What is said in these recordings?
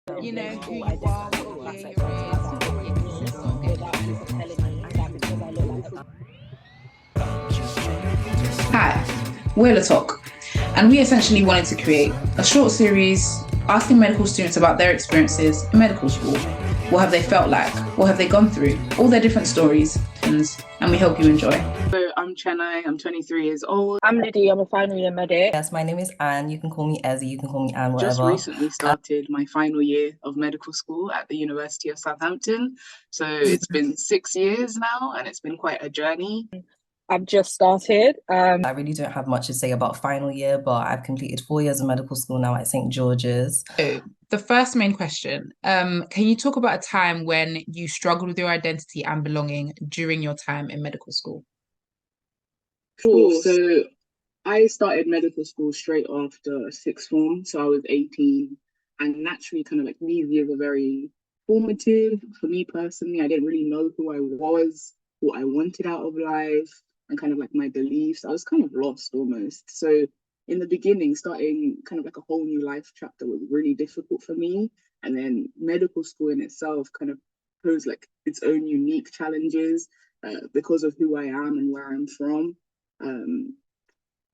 You know who you are, what your behavior is, what your needs are, without people telling me that because I look like Hi, we're La Talk, and we essentially wanted to create a short series asking medical students about their experiences in medical school. What have they felt like? What have they gone through? All their different stories, and we hope you enjoy. So I'm Chennai, I'm 23 years old. I'm Liddy, I'm a final year medic. Yes, my name is Anne. You can call me Ezzy, you can call me Anne, whatever. Just recently started my final year of medical school at the University of Southampton. So it's been 6 years now and it's been quite a journey. I've just started. I really don't have much to say about final year, but I've completed 4 years of medical school now at St. George's. So the first main question, can you talk about a time when you struggled with your identity and belonging during your time in medical school? Sure. So I started medical school straight after sixth form. So I was 18 and naturally kind of like these years are very formative for me personally. I didn't really know who I was, what I wanted out of life, and kind of like my beliefs. I was kind of lost almost. So in the beginning, starting kind of like a whole new life chapter was really difficult for me. And then medical school in itself kind of posed like its own unique challenges because of who I am and where I'm from. Um,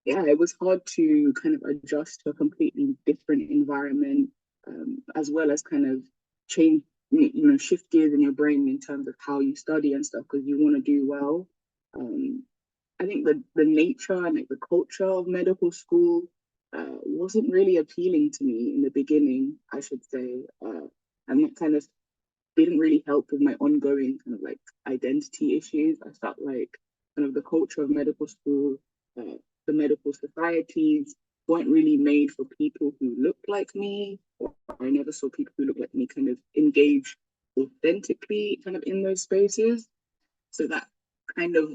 yeah, it was hard to kind of adjust to a completely different environment, as well as kind of change, shift gears in your brain in terms of how you study and stuff because you want to do well. I think the nature and like the culture of medical school wasn't really appealing to me in the beginning, I should say, and that kind of didn't really help with my ongoing kind of like identity issues. I felt like kind of the culture of medical school, the medical societies weren't really made for people who looked like me, or I never saw people who looked like me kind of engage authentically kind of in those spaces. So that kind of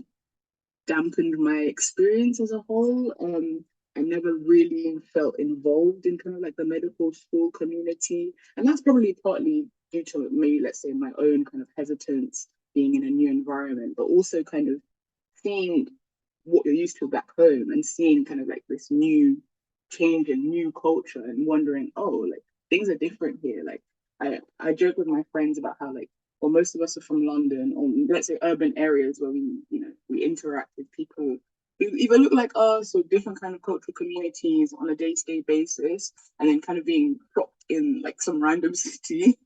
dampened my experience as a whole. I never really felt involved in kind of like the medical school community. And that's probably partly due to maybe, let's say, my own kind of hesitance being in a new environment, but also kind of seeing what you're used to back home and seeing kind of like this new change and new culture and wondering, oh, like things are different here. Like I joke with my friends about how like, well, most of us are from London or let's say urban areas where we interact with people who either look like us or different kind of cultural communities on a day-to-day basis, and then kind of being plopped in like some random city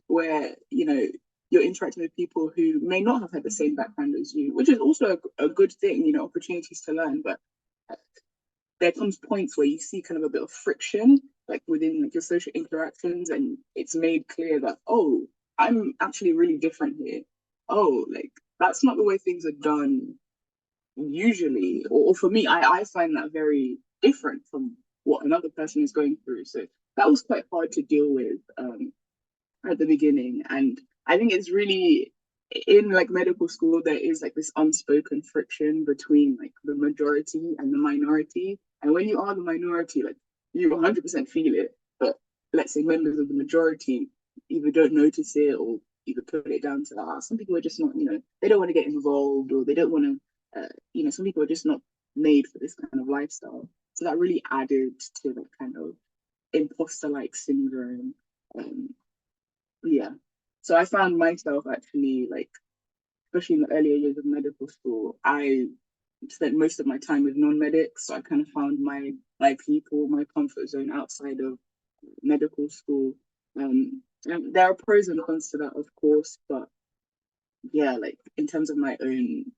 where, you're interacting with people who may not have had the same background as you, which is also a good thing, opportunities to learn. But there comes points where you see kind of a bit of friction, like within like your social interactions, and it's made clear that, oh, I'm actually really different here. Oh, like that's not the way things are done usually, or for me, I find that very different from what another person is going through. So that was quite hard to deal with at the beginning, and I think it's really in like medical school there is like this unspoken friction between like the majority and the minority, and when you are the minority, like you 100% feel it, but let's say members of the majority either don't notice it or either put it down to some people are just not, they don't want to get involved or they don't want to, some people are just not made for this kind of lifestyle. So that really added to that kind of imposter-like syndrome. Yeah. So I found myself actually like, especially in the earlier years of medical school, I spent most of my time with non-medics. So I kind of found my people, my comfort zone outside of medical school. And there are pros and cons to that, of course, but yeah, like in terms of my own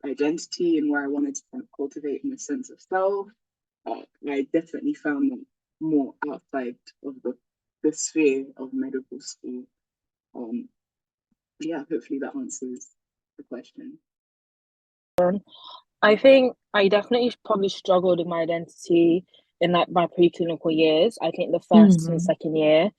identity and where I wanted to kind of cultivate my sense of self, I definitely found them more outside of the sphere of medical school. Yeah, hopefully that answers the question. I think I definitely probably struggled with my identity in like my preclinical years. I think the first and second year,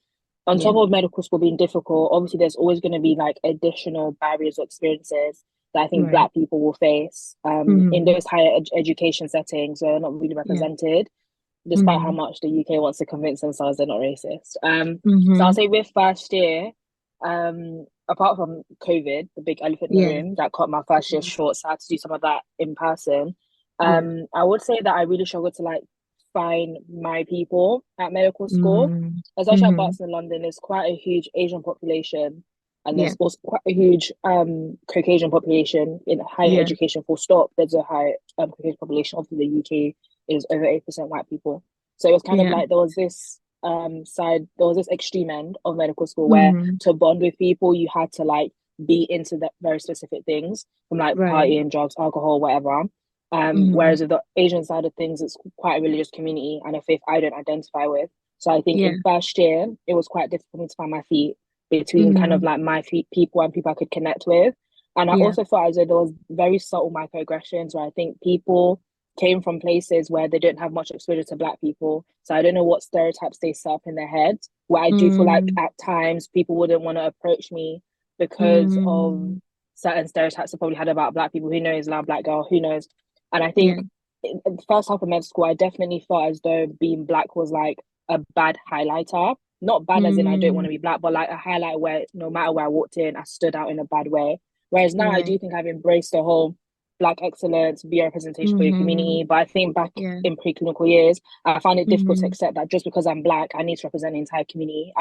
on top of medical school being difficult, obviously there's always going to be like additional barriers or experiences that I think Black people will face in those higher education settings where they're not really represented, despite how much the UK wants to convince themselves they're not racist. So I'll say with first year, apart from COVID, the big elephant in the room that cut my first year short, so I had to do some of that in person. I would say that I really struggled to like find my people at medical school, Mm. especially at Mm-hmm. Barts in London. There's quite a huge Asian population, and Yeah. there's also quite a huge Caucasian population in higher Yeah. education. Full stop. There's a high Caucasian population. Obviously, the UK is over 8% white people. So it was kind of Yeah. like there was this there was this extreme end of medical school where Mm. to bond with people you had to like be into that very specific things from like Right. partying, drugs, alcohol, whatever. Mm-hmm. Whereas with the Asian side of things, it's quite a religious community and a faith I don't identify with. So I think Yeah. in first year, it was quite difficult for me to find my feet between kind of Mm. like my feet people and people I could connect with. And I Yeah. also felt as though there was very subtle microaggressions where I think people came from places where they don't have much exposure to black people. So I don't know what stereotypes they set up in their heads. Where I do feel like Mm. at times people wouldn't want to approach me because of Mm. certain stereotypes they probably had about black people. Who knows, now black girl, who knows? And I Yeah. think in the first half of med school, I definitely felt as though being black was like a bad highlighter. Not bad as in I don't want Mm. to be black, but like a highlight where no matter where I walked in, I stood out in a bad way. Whereas now I Right. do think I've embraced the whole black excellence, be a representation for your Mm-hmm. community. But I think back Yeah. in preclinical years, I found it difficult to Mm-hmm. accept that just because I'm black, I need to represent the entire community.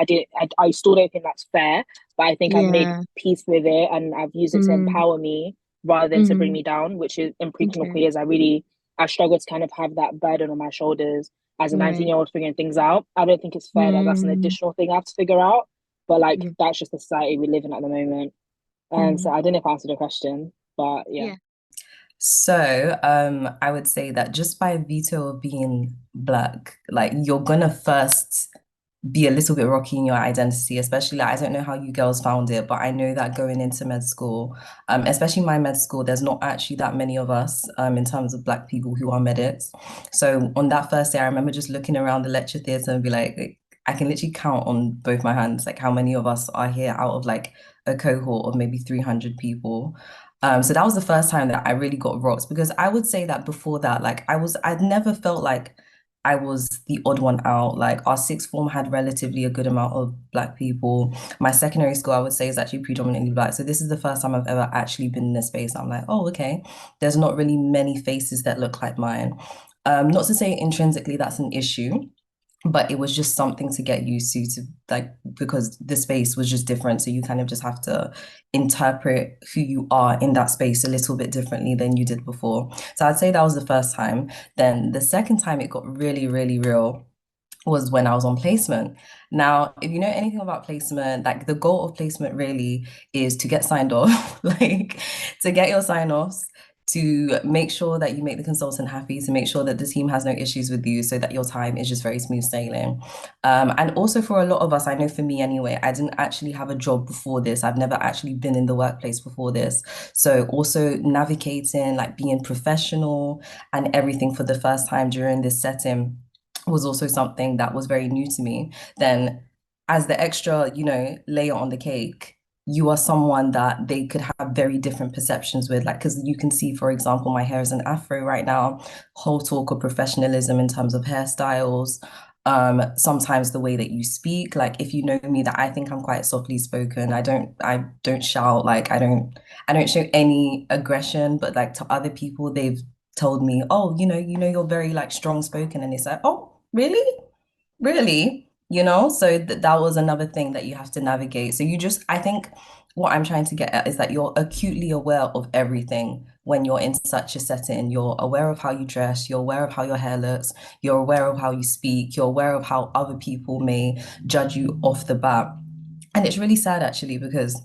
I still don't think that's fair, but I think I've made Yeah. peace with it and I've used it to Mm. empower me rather than to bring Mm-hmm. me down, which is in preclinical Okay. years, I struggled to kind of have that burden on my shoulders as a Right. 19-year-old figuring things out. I don't think it's fair that that's an Mm. additional thing I have to figure out, but like Yeah. that's just the society we live in at the moment. So Mm. I don't know if I answered the question, but yeah. Yeah. So, I would say that just by veto of being black, like you're gonna first be a little bit rocky in your identity, especially like I don't know how you girls found it, but I know that going into med school, especially my med school, there's not actually that many of us in terms of black people who are medics. So on that first day, I remember just looking around the lecture theatre and be like, I can literally count on both my hands, like how many of us are here out of like a cohort of maybe 300 people. So that was the first time that I really got rocked because I would say that before that, like I'd never felt like I was the odd one out. Like our sixth form had relatively a good amount of black people. My secondary school, I would say, is actually predominantly black. So this is the first time I've ever actually been in a space. I'm like, oh, okay. There's not really many faces that look like mine. Not to say intrinsically that's an issue, but it was just something to get used to like because the space was just different. So you kind of just have to interpret who you are in that space a little bit differently than you did before. So I'd say that was the first time. Then the second time it got really, really real was when I was on placement. Now, if you know anything about placement, like the goal of placement really is to get signed off, like to get your sign-offs, to make sure that you make the consultant happy, to make sure that the team has no issues with you so that your time is just very smooth sailing. And also for a lot of us, I know for me anyway, I didn't actually have a job before this. I've never actually been in the workplace before this. So also navigating, like being professional and everything for the first time during this setting was also something that was very new to me. Then as the extra, layer on the cake, you are someone that they could have very different perceptions with, like, because you can see, for example, my hair is an afro right now, whole talk of professionalism in terms of hairstyles. Sometimes the way that you speak, like if you know me, that I think I'm quite softly spoken. I don't shout, like I don't show any aggression, but like to other people, they've told me, oh, you're very like strong spoken, and it's like, oh, really? Really? So that was another thing that you have to navigate. So I think what I'm trying to get at is that you're acutely aware of everything when you're in such a setting. You're aware of how you dress, you're aware of how your hair looks, you're aware of how you speak, you're aware of how other people may judge you off the bat. And it's really sad actually because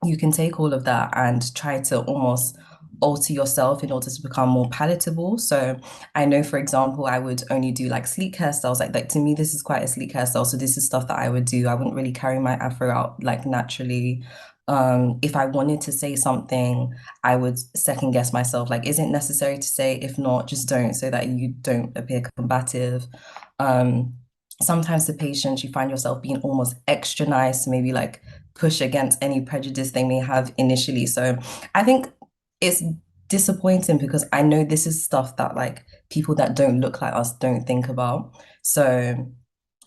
you can take all of that and try to almost alter yourself in order to become more palatable. So I know, for example, I would only do like sleek hairstyles. Like to me, this is quite a sleek hairstyle. So this is stuff that I would do. I wouldn't really carry my afro out like naturally. If I wanted to say something, I would second guess myself. Like, is it necessary to say? If not, just don't, so that you don't appear combative. Sometimes the patients, you find yourself being almost extra nice to maybe like push against any prejudice they may have initially. So I think it's disappointing because I know this is stuff that like people that don't look like us don't think about. So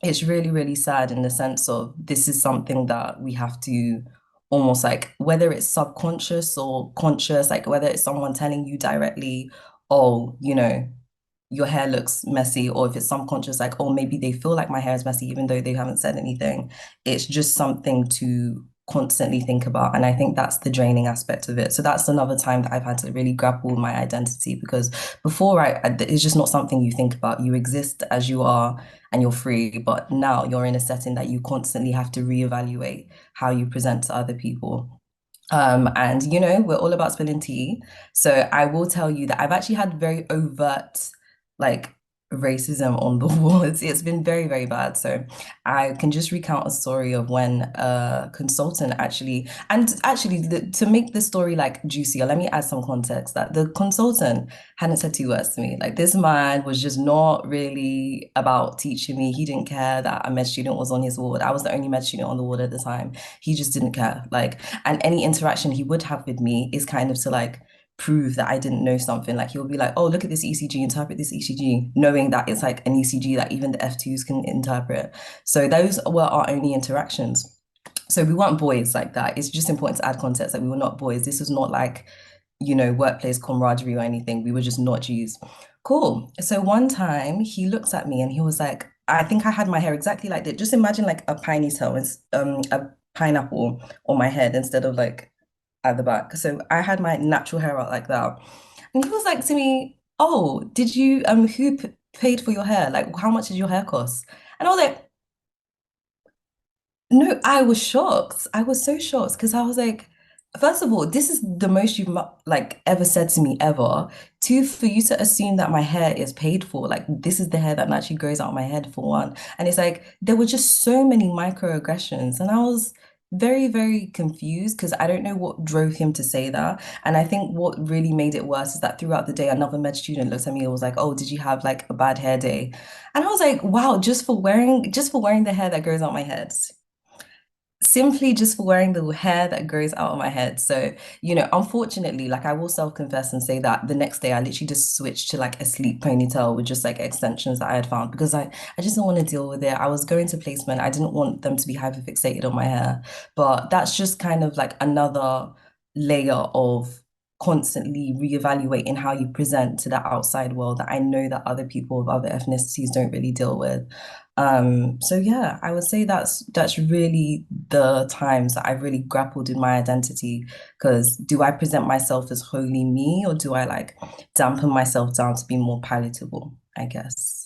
it's really, really sad in the sense of this is something that we have to almost like, whether it's subconscious or conscious, like whether it's someone telling you directly, oh, your hair looks messy, or if it's subconscious, like, oh, maybe they feel like my hair is messy even though they haven't said anything. It's just something to constantly think about. And I think that's the draining aspect of it. So that's another time that I've had to really grapple with my identity, because before it's just not something you think about. You exist as you are and you're free, but now you're in a setting that you constantly have to reevaluate how you present to other people. And we're all about spilling tea. So I will tell you that I've actually had very overt, like, racism on the wards. It's been very, very bad. So I can just recount a story of when a consultant to make the story like juicier, let me add some context that the consultant hadn't said 2 words to me. Like, this man was just not really about teaching me. He didn't care that a med student was on his ward. I was the only med student on the ward at the time. He just didn't care. Like, and any interaction he would have with me is kind of to like prove that I didn't know something. Like, he'll be like, oh, look at this ECG, interpret this ECG, knowing that it's like an ECG that even the F2s can interpret. So those were our only interactions. So we weren't boys like that. It's just important to add context that we were not boys. This was not like, workplace camaraderie or anything. We were just not Jews. Cool. So one time he looked at me and he was like, I think I had my hair exactly like that. Just imagine like a piney tail, a pineapple on my head instead of like at the back. So I had my natural hair out like that. And he was like to me, oh, did you, who paid for your hair? Like, how much did your hair cost? And I was like, no, I was shocked. I was so shocked because I was like, first of all, this is the most you've like ever said to me ever. Two, for you to assume that my hair is paid for, like this is the hair that naturally grows out of my head for one. And it's like there were just so many microaggressions, and I was very, very confused because I don't know what drove him to say that. And I think what really made it worse is that throughout the day, another med student looked at me and was like, "Oh, did you have like a bad hair day?" And I was like, "Wow, just for wearing the hair that grows out my head." Simply just for wearing the hair that grows out of my head. So, unfortunately, like I will self-confess and say that the next day I literally just switched to like a sleek ponytail with just like extensions that I had found because I just don't want to deal with it. I was going to placement. I didn't want them to be hyperfixated on my hair. But that's just kind of like another layer of constantly reevaluating how you present to the outside world that I know that other people of other ethnicities don't really deal with. So yeah, I would say that's really the times that I've really grappled with my identity. Because do I present myself as wholly me, or do I like dampen myself down to be more palatable, I guess?